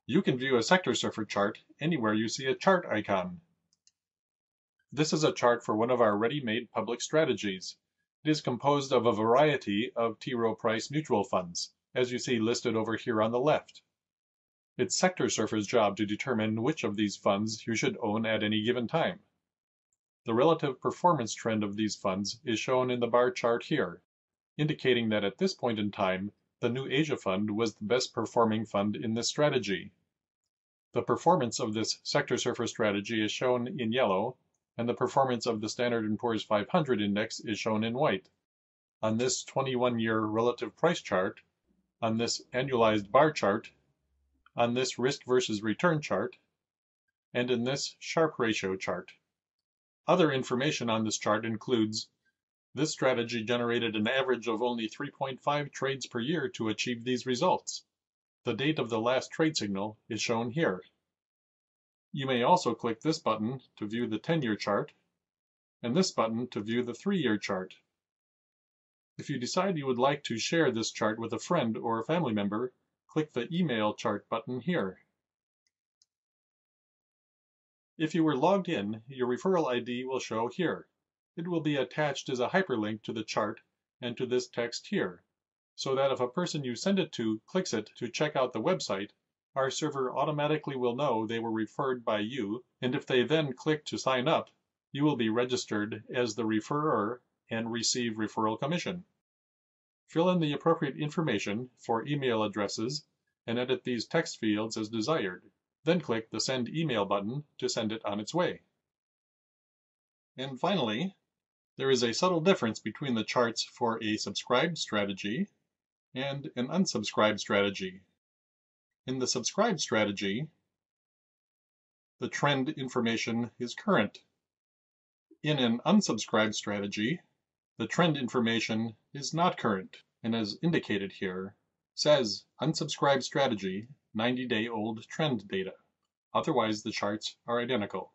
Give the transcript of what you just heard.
You can view a SectorSurfer chart anywhere you see a chart icon. This is a chart for one of our ready-made public strategies. It is composed of a variety of T. Rowe Price mutual funds, as you see listed over here on the left. It's SectorSurfer's job to determine which of these funds you should own at any given time. The relative performance trend of these funds is shown in the bar chart here, indicating that at this point in time, the New Asia Fund was the best performing fund in this strategy. The performance of this SectorSurfer strategy is shown in yellow, and the performance of the Standard & Poor's 500 index is shown in white. On this 21-year relative price chart, on this annualized bar chart, on this risk versus return chart, and in this Sharpe ratio chart. Other information on this chart includes this strategy generated an average of only 3.5 trades per year to achieve these results. The date of the last trade signal is shown here. You may also click this button to view the 10-year chart, and this button to view the 3-year chart. If you decide you would like to share this chart with a friend or a family member, click the Email Chart button here. If you were logged in, your referral ID will show here. It will be attached as a hyperlink to the chart and to this text here, so that if a person you send it to clicks it to check out the website, our server automatically will know they were referred by you, and if they then click to sign up, you will be registered as the referrer and receive referral commission. Fill in the appropriate information for email addresses and edit these text fields as desired. Then click the Send Email button to send it on its way. And finally, there is a subtle difference between the charts for a subscribed strategy and an unsubscribed strategy. In the subscribed strategy, the trend information is current. In an unsubscribed strategy, the trend information is not current, and as indicated here, says unsubscribed strategy, 90-day-old trend data. Otherwise, the charts are identical.